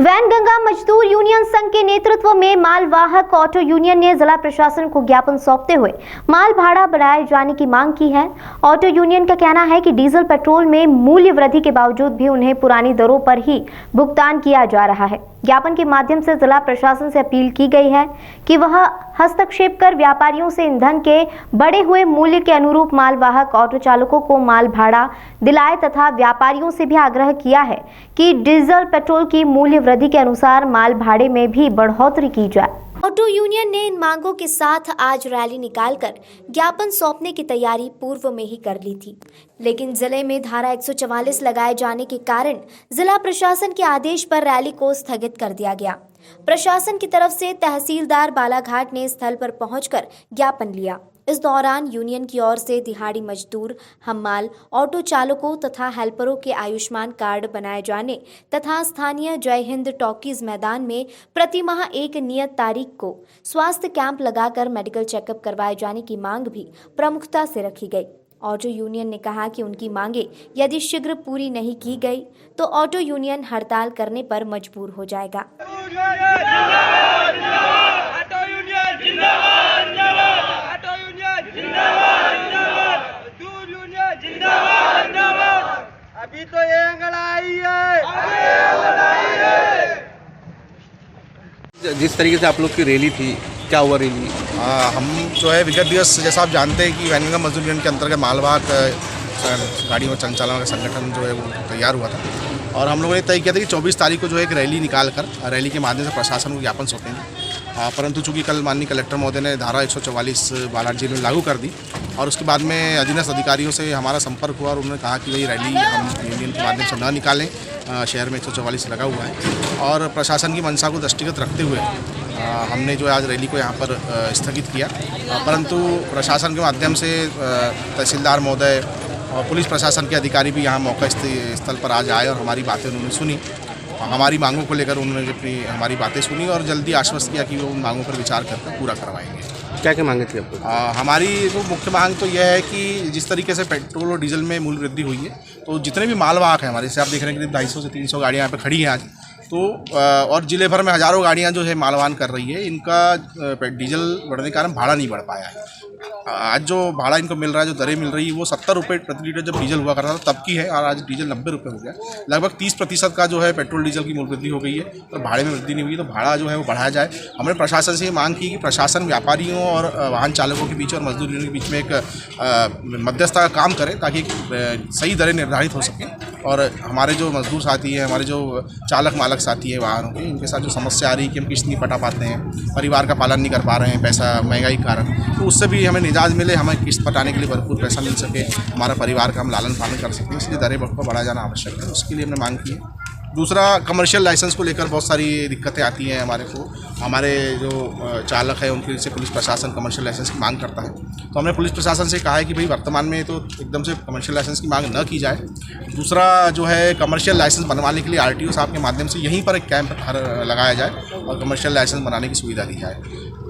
वैनगंगा मजदूर यूनियन संघ के नेतृत्व में मालवाहक ऑटो यूनियन ने जिला प्रशासन को ज्ञापन सौंपते हुए माल भाड़ा बढ़ाए जाने की मांग की है। ऑटो यूनियन का कहना है कि डीजल पेट्रोल में मूल्य वृद्धि के बावजूद भी उन्हें पुरानी दरों पर ही भुगतान किया जा रहा है। ज्ञापन के माध्यम से जिला प्रशासन से अपील की गई है कि वह हस्तक्षेप कर व्यापारियों से ईंधन के बढ़े हुए मूल्य के अनुरूप मालवाहक ऑटो चालकों को माल भाड़ा दिलाए तथा व्यापारियों से भी आग्रह किया है कि डीजल पेट्रोल की मूल्य वृद्धि के अनुसार माल भाड़े में भी बढ़ोतरी की जाए। ऑटो यूनियन ने इन मांगों के साथ आज रैली निकालकर ज्ञापन सौंपने की तैयारी पूर्व में ही कर ली थी, लेकिन जिले में धारा 144 लगाए जाने के कारण जिला प्रशासन के आदेश पर रैली को स्थगित कर दिया गया। प्रशासन की तरफ से तहसीलदार बालाघाट ने स्थल पर पहुंचकर ज्ञापन लिया। इस दौरान यूनियन की ओर से दिहाड़ी मजदूर, हम्माल, ऑटो चालकों तथा हेल्परों के आयुष्मान कार्ड बनाए जाने तथा स्थानीय जय हिंद टॉकीज मैदान में प्रति माह एक नियत तारीख को स्वास्थ्य कैंप लगाकर मेडिकल चेकअप करवाए जाने की मांग भी प्रमुखता से रखी गई। ऑटो यूनियन ने कहा कि उनकी मांगे यदि शीघ्र पूरी नहीं की गई तो ऑटो यूनियन हड़ताल करने पर मजबूर हो जाएगा। अभी तो ये आई है। जिस तरीके से आप लोग की रैली थी, क्या हुआ रैली? हम जो है विगत दिवस जैसा आप जानते हैं कि वैनगंगा मजदूर यूनियन के अंतर्गत मालवाहक गाड़ियों संचालन का संगठन जो है वो तैयार हुआ था और हम लोगों ने तय किया था कि 24 तारीख को जो है एक रैली निकाल कर रैली के माध्यम से प्रशासन को ज्ञापन सौंपेंगे। परंतु चूंकि कल माननीय कलेक्टर महोदय ने धारा 144 बालाघाट जिले में लागू कर दी और उसके बाद में अधीनस्थ अधिकारियों से हमारा संपर्क हुआ और उन्होंने कहा कि भाई रैली हम यूनियन के माध्यम से न निकालें। शहर में 144 लगा हुआ है और प्रशासन की मंशा को दृष्टिगत रखते हुए हमने जो आज रैली को यहाँ पर स्थगित किया, परंतु प्रशासन के माध्यम से तहसीलदार महोदय और पुलिस प्रशासन के अधिकारी भी यहाँ मौका स्थल पर आज आए और हमारी बातें उन्होंने सुनी। हमारी मांगों को लेकर उन्होंने हमारी बातें सुनी और जल्दी आश्वस्त किया कि वो उन मांगों पर विचार करके पूरा करवाएंगे। क्या क्या मांगे थी आपको? हमारी जो मुख्य मांग तो यह है कि जिस तरीके से पेट्रोल और डीजल में मूल्य वृद्धि हुई है तो जितने भी मालवाहक हैं हमारे, जैसे आप देख रहे हैं कि 250 से 300 गाड़ियाँ यहाँ पे खड़ी हैं आज, तो और जिले भर में हज़ारों गाड़ियाँ जो है मालवाहन कर रही है, इनका डीजल बढ़ने के कारण भाड़ा नहीं बढ़ पाया है। आज जो भाड़ा इनको मिल रहा है, जो दरें मिल रही है वो 70 रुपये प्रति लीटर जब डीजल हुआ करता था तब की है और आज डीजल 90 रुपये हो गया। लगभग 30% का जो है पेट्रोल डीजल की मूल्य वृद्धि हो गई है और भाड़े में वृद्धि नहीं हुई, तो भाड़ा जो है वो बढ़ाया जाए। हमने प्रशासन से ये मांग की कि प्रशासन व्यापारियों और वाहन चालकों के बीच और मजदूर यूनियन के बीच में एक मध्यस्थता का काम करे ताकि सही दरें निर्धारित हो सकें और हमारे जो मजदूर साथी हैं, हमारे जो चालक मालक साथी हैं वाहनों के, इनके साथ जो समस्या आ रही है कि हम किस्त नहीं पटा पाते हैं, परिवार का पालन नहीं कर पा रहे हैं, पैसा महंगाई के कारण, तो उससे भी हमें निजात मिले, हमें किस्त पटाने के लिए भरपूर पैसा मिल सके, हमारा परिवार का हम लालन पालन कर सकें, इसलिए दरें को बढ़ाया जाना आवश्यक है। उसके लिए हमने मांग की है। दूसरा, कमर्शियल लाइसेंस को लेकर बहुत सारी दिक्कतें आती हैं हमारे को। हमारे जो चालक है उनके से पुलिस प्रशासन कमर्शियल लाइसेंस की मांग करता है, तो हमने पुलिस प्रशासन से कहा है कि भाई वर्तमान में तो एकदम से कमर्शियल लाइसेंस की मांग न की जाए। दूसरा जो है, कमर्शियल लाइसेंस बनवाने के लिए RTO साहब के माध्यम से यहीं पर एक कैंप लगाया जाए और कमर्शियल लाइसेंस बनाने की सुविधा दी जाए।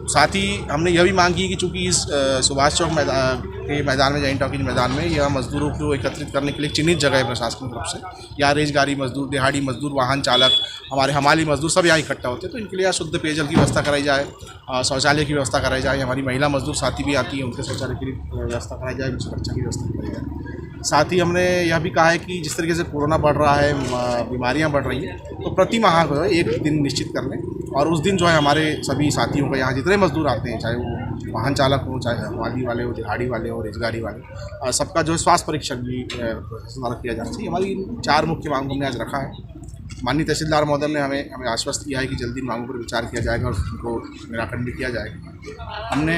साथ ही हमने यह भी मांग की कि चूँकि इस सुभाष चौक के मैदान में, जैन टॉकीज मैदान में, यह मजदूरों को एकत्रित करने के लिए चिन्हित जगह है प्रशासन की तरफ से, या रेजगारी मजदूर, दिहाड़ी मजदूर, वाहन चालक, हमारे हमाली मजदूर सब यहाँ इकट्ठा होते हैं, तो इनके लिए यहाँ शुद्ध पेयजल की व्यवस्था कराई जाए, शौचालय की व्यवस्था कराई जाए। हमारी महिला मजदूर साथी भी आती है, उनके शौचालय की व्यवस्था कराई जाए, सुरक्षा की व्यवस्था कराई जाए। साथ ही हमने यह भी कहा है कि जिस तरीके से कोरोना बढ़ रहा है, बीमारियां बढ़ रही हैं, तो प्रति माह को एक दिन निश्चित कर लें और उस दिन जो है हमारे सभी साथियों का, यहाँ जितने मजदूर आते हैं, चाहे वो वाहन चालक हो, चाहे हमाली वाले हो, दिहाड़ी वाले हो, रेजगारी वाले, सबका जो है स्वास्थ्य परीक्षण भी किया जाना चाहिए। हमारी 4 मुख्य मांग हमने आज रखा है। माननीय तहसीलदार महोदय ने हमें आश्वस्त किया है कि जल्दी मांगों पर विचार किया जाएगा और उनको निराकरण भी किया जाएगा। हमने